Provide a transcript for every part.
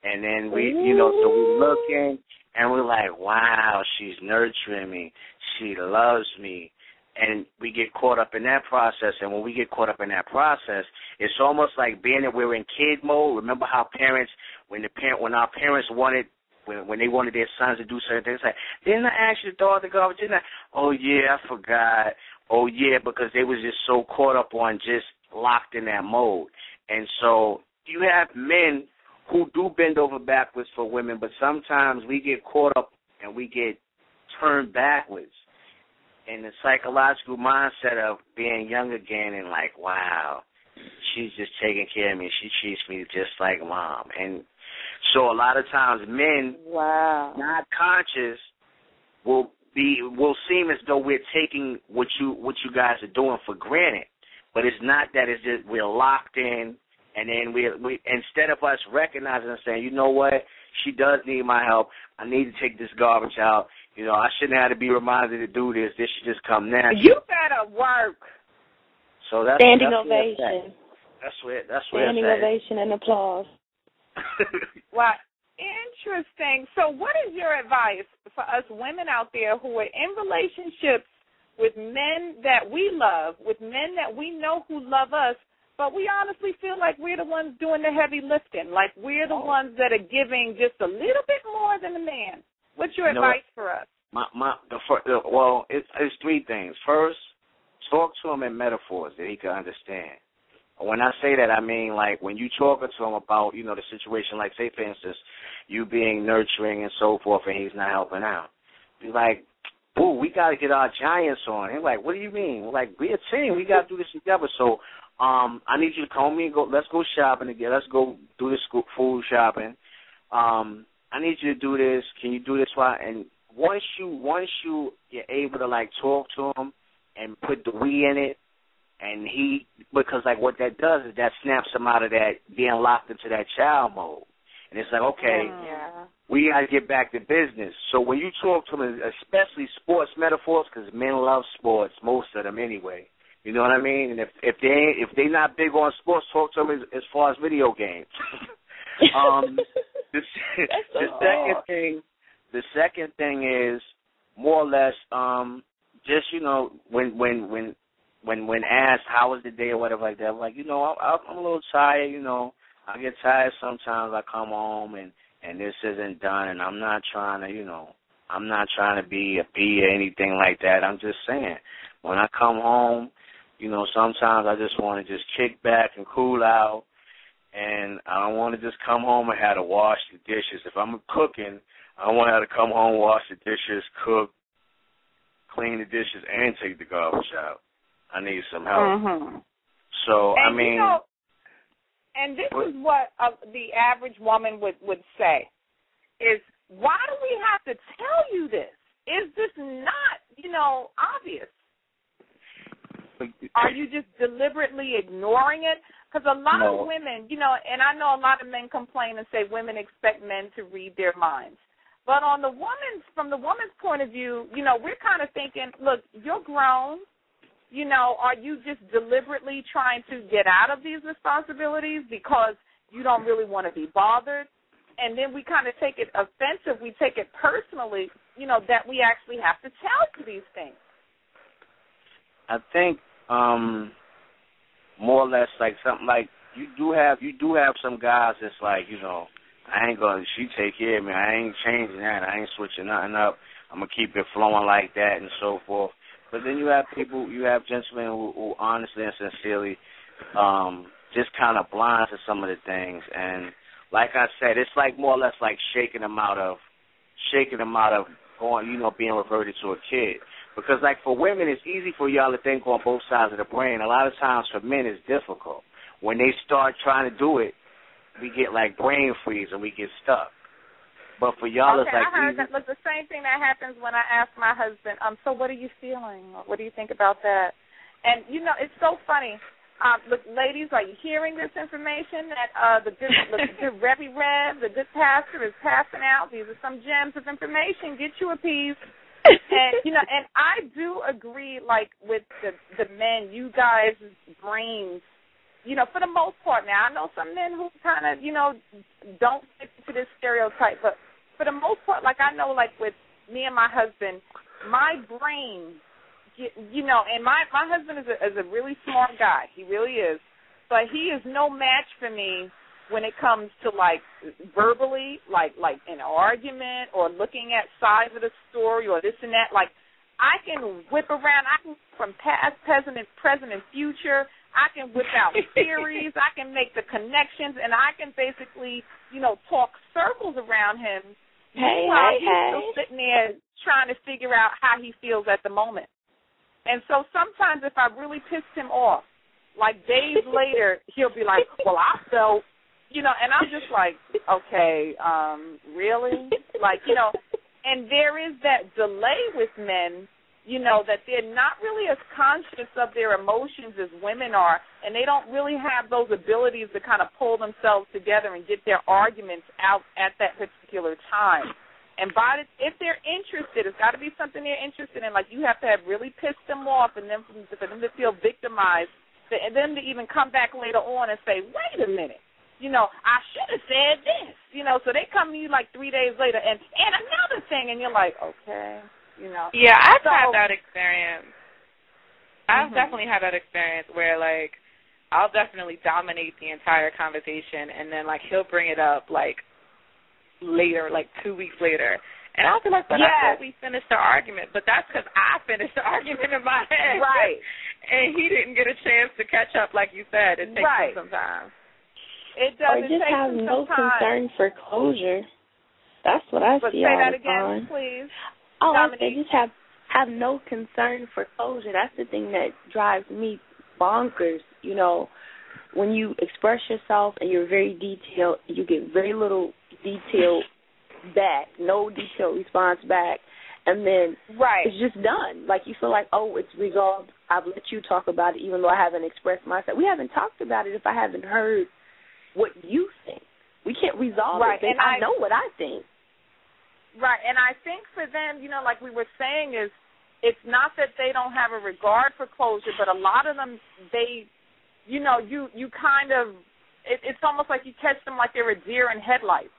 And then we, you know, so we looking and we're like, wow, she's nurturing me. She loves me. And we get caught up in that process. And when we get caught up in that process, it's almost like being that we're in kid mode. Remember how parents, when our parents wanted, when they wanted their sons to do certain things, like, didn't I ask your daughter to go? Didn't I? Oh, yeah, I forgot. Oh, yeah, because they was just so caught up on just locked in that mode. And so you have men who do bend over backwards for women, but sometimes we get caught up and we get turned backwards in the psychological mindset of being young again and like, wow, she's just taking care of me. She treats me just like mom. And so a lot of times men, not conscious, will seem as though we're taking what you guys are doing for granted. But it's not that. It's just we're locked in. And then we instead of us recognizing and saying, you know what, she does need my help. I need to take this garbage out. You know, I shouldn't have to be reminded to do this. This should just come naturally. You better work. So that's standing ovation. That's where standing ovation and applause. Well, interesting. So what is your advice for us women out there who are in relationships with men that we love, with men that we know who love us, but we honestly feel like we're the ones doing the heavy lifting, like we're the ones that are giving just a little bit more than the man? What's your advice for us? Well, it's three things. First, talk to him in metaphors that he can understand. When I say that, I mean like when you talking to him about, you know, the situation, like say, for instance, you being nurturing and so forth, and he's not helping out. Be like, boo, we got to get our giants on. He's like, what do you mean? We're like, we're a team. We got to do this together. So I need you to call me and go. Let's go shopping again. Let's go do this food shopping. I need you to do this. Can you do this? And once you're able to like talk to him and put the we in it, and because like what that does is that snaps him out of that being locked into that child mode, and it's like, okay, we got to get back to business. So when you talk to him, especially sports metaphors, because men love sports, most of them anyway. You know what I mean? And if they're not big on sports, talk to them as far as video games. The second thing is more or less just, you know, when asked how was the day or whatever like that, I'm like, you know, I'm a little tired. You know, I get tired sometimes. I come home and this isn't done, and I'm not trying to be a bee or anything like that. I'm just saying, when I come home, you know, sometimes I just want to just kick back and cool out, and I don't want to just come home and have to wash the dishes. If I'm cooking, I don't want to have to come home, wash the dishes, cook, clean the dishes, and take the garbage out. I need some help. Mm-hmm. So, and I mean... You know, and this is what the average woman would say, is why do we have to tell you this? Is this not, you know, obvious? Are you just deliberately ignoring it? Because a lot of women, you know, and I know a lot of men complain and say women expect men to read their minds. But from the woman's point of view, you know, we're kind of thinking, look, you're grown. You know, are you just deliberately trying to get out of these responsibilities because you don't really want to be bothered? And then we kind of take it offensive. We take it personally, you know, that we actually have to tell you these things. I think more or less like something like you do have some guys that's like, you know, she take care of me. I ain't changing that. I ain't switching nothing up. I'm going to keep it flowing like that and so forth. But then you have gentlemen who honestly and sincerely just kind of blind to some of the things. And like I said, it's like more or less like shaking them out of going, you know, being reverted to a kid. Because like for women, it's easy for y'all to think on both sides of the brain. A lot of times for men, it's difficult. When they start trying to do it, we get like brain freeze and we get stuck. But for y'all, it's like I heard that. Look, the same thing that happens when I ask my husband, so what are you feeling? Or what do you think about that? And, you know, it's so funny. Look, ladies, are you hearing this information that the good Rebbe Rev, the good pastor, is passing out? These are some gems of information. Get you a piece. And, you know, and I do agree, like, with the men, you guys' brains, you know, for the most part. Now, I know some men who kind of, you know, don't fit into this stereotype, but for the most part, like I know, like with me and my husband, my brain, you know, and my husband is a really smart guy. He really is. But he is no match for me when it comes to, like, verbally, like an argument or looking at sides of the story or this and that. Like, I can whip around. I can, from past, present, and future, I can whip out theories. I can make the connections, and I can basically, you know, talk circles around him while he's still sitting there trying to figure out how he feels at the moment. And so sometimes if I really pissed him off, like days later, he'll be like, well, I felt, you know, and I'm just like, okay, really? Like, you know, and there is that delay with men, you know, that they're not really as conscious of their emotions as women are, and they don't really have those abilities to kind of pull themselves together and get their arguments out at that particular time. And if they're interested, it's got to be something they're interested in. Like, you have to have really pissed them off, and then for them to feel victimized, and then to even come back later on and say, wait a minute, you know, I should have said this, you know. So they come to you like 3 days later, and another thing, and you're like, okay, you know. Yeah, I've had that experience. I've definitely had that experience where, like, I'll definitely dominate the entire conversation, and then, like, he'll bring it up, like, later, like 2 weeks later. And I'll be like, but I thought we finished the argument. But that's because I finished the argument in my head. Right. And he didn't get a chance to catch up, like you said. It takes him some time. It does. Or just have no concern for closure. That's what I see all the time. Say that again, please. Oh, they just have no concern for closure. That's the thing that drives me bonkers. You know, when you express yourself and you're very detailed, you get very little detail back, no detailed response back, and then it's just done. Like, you feel like, oh, it's resolved. I've let you talk about it even though I haven't expressed myself. We haven't talked about it if I haven't heard what you think. We can't resolve it. And I know what I think. Right, and I think for them, you know, like we were saying, is it's not that they don't have a regard for closure, but a lot of them, they, you know, you kind of, it's almost like you catch them like they're a deer in headlights.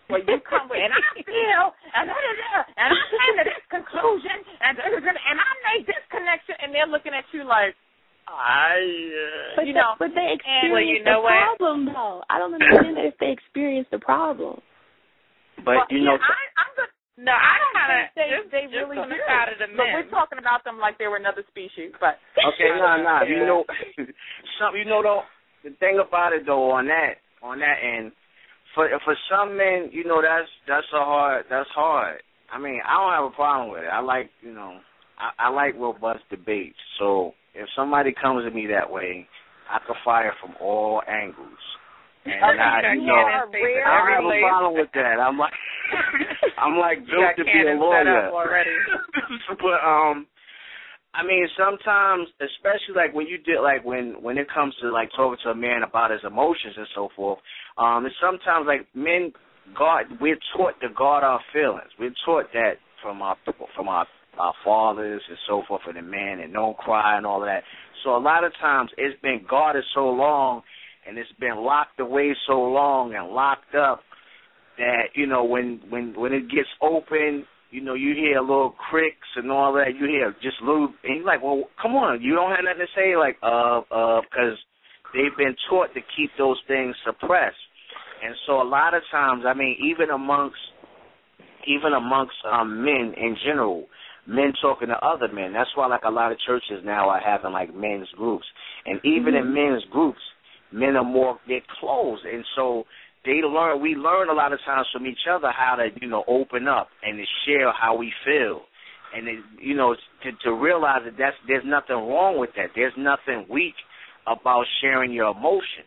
Well, you come with, and I feel, and I came to this conclusion, and I made this connection, and they're looking at you like, but they experience the problem, though. I don't understand that if they experience the problem. But, you know, I don't think they really do. But we're talking about them like they were another species. But okay, no. You know, though, the thing about it, though, on that end, for some men, you know, that's hard. I mean, I don't have a problem with it. I like, you know, I like robust debates. So if somebody comes at me that way, I can fire from all angles. And I have a problem with that. I'm like built to be a lawyer. But I mean, sometimes, especially like when you did, like when it comes to like talking to a man about his emotions and so forth, it's sometimes like men, we're taught to guard our feelings. We're taught that from our fathers and so forth, and the men, and don't cry and all of that. So a lot of times it's been guarded so long, and it's been locked away so long and locked up that, you know, when it gets open, you know, you hear little cricks and all that. You hear just little, and you're like, well, come on, you don't have nothing to say, like, because they've been taught to keep those things suppressed. And so a lot of times, I mean, even amongst men in general, men talking to other men. That's why, like, a lot of churches now are having, like, men's groups. And even in men's groups, men are they're closed. And so we learn a lot of times from each other how to, you know, open up and to share how we feel. And, you know, to realize that there's nothing wrong with that. There's nothing weak about sharing your emotions.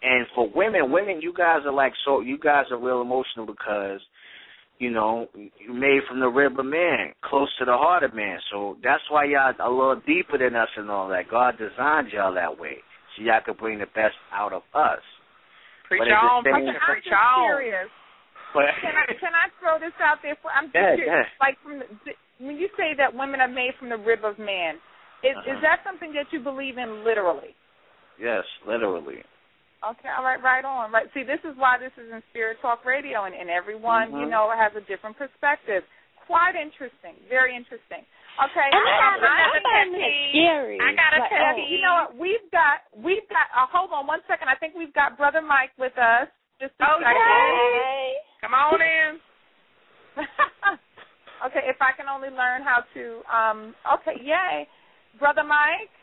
And for women, you guys are real emotional because, you know, you're made from the rib of man, close to the heart of man. So that's why y'all a little deeper than us and all that. God designed y'all that way, so y'all could bring the best out of us. Preach on. Can I throw this out there? I'm curious. Like, when you say that women are made from the rib of man, is that something that you believe in literally? Yes, literally. Okay, all right, right on. Right. See, this is why this is Inspirit Talk Radio, and everyone, you know, has a different perspective. Quite interesting. Very interesting. Okay. And I got a pet peeve. You know what? We've got. Hold on 1 second. I think we've got Brother Mike with us. Just a second. Yay. Come on in. Okay, if I can only learn how to. Okay, yay, Brother Mike.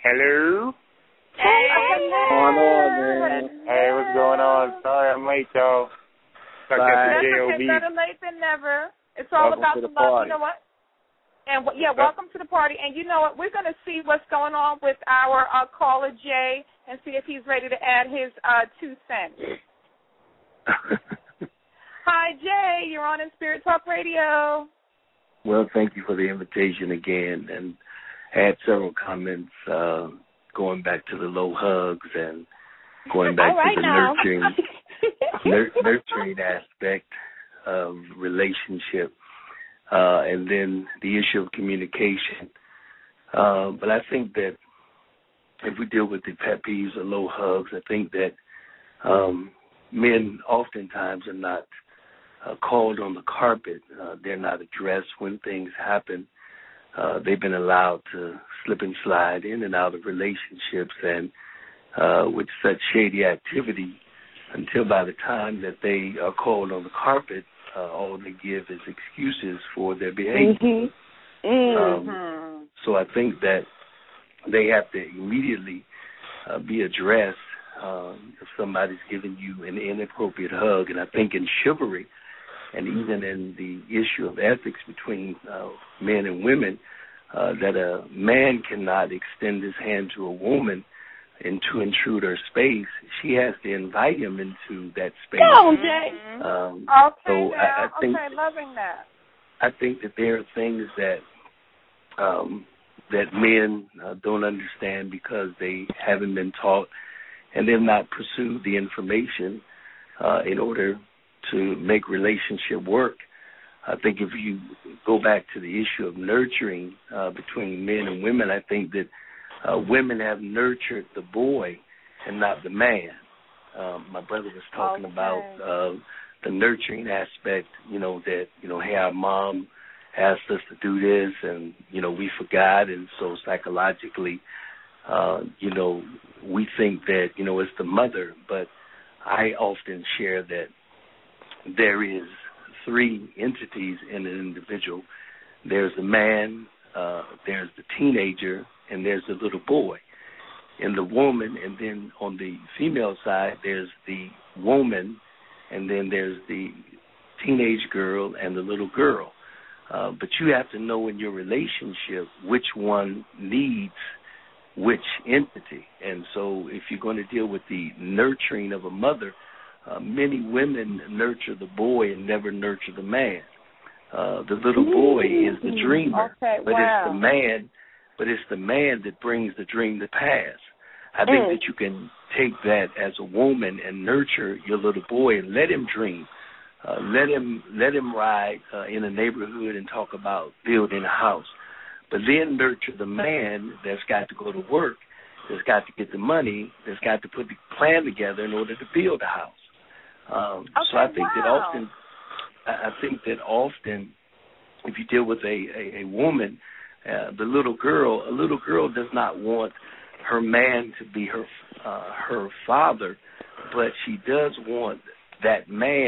Hello. Hey, what's going on, man? Hey, what's going on? Sorry I'm late, y'all. That's okay, better late than never. It's all about the love. You know what? And welcome to the party. And you know what? We're going to see what's going on with our caller Jay and see if he's ready to add his 2 cents. Hi, Jay. You're on Inspirit Talk Radio. Well, thank you for the invitation again, and I had several comments going back to the low hugs and going back to the nurturing aspect of relationship, and then the issue of communication. But I think that if we deal with the pet peeves or low hugs, I think that men oftentimes are not called on the carpet. They're not addressed when things happen. They've been allowed to slip and slide in and out of relationships and with such shady activity until by the time that they are called on the carpet, all they give is excuses for their behavior. So I think that they have to immediately be addressed if somebody's giving you an inappropriate hug. And I think in chivalry and even in the issue of ethics between men and women, that a man cannot extend his hand to a woman and to intrude her space. She has to invite him into that space. So I think, loving that. I think that there are things that that men don't understand because they haven't been taught and they've not pursued the information in order to make relationship work. I think if you go back to the issue of nurturing between men and women, I think that women have nurtured the boy and not the man. My brother was talking about the nurturing aspect, that, hey, our mom asked us to do this and, we forgot. And so psychologically, we think that, it's the mother. But I often share that there is 3 entities in an individual. There's the man, there's the teenager, and there's the little boy. And the woman, and then on the female side, there's the woman, and then there's the teenage girl and the little girl. But you have to know in your relationship which one needs which entity. And so if you're going to deal with the nurturing of a mother, many women nurture the boy and never nurture the man. The little boy is the dreamer, but it's the man that brings the dream to pass. I think that you can take that as a woman and nurture your little boy and let him dream. Let him ride in a neighborhood and talk about building a house. But then nurture the man that's got to go to work, that's got to get the money, that's got to put the plan together in order to build a house. So I think that often, if you deal with a woman, a little girl does not want her man to be her father, but she does want that man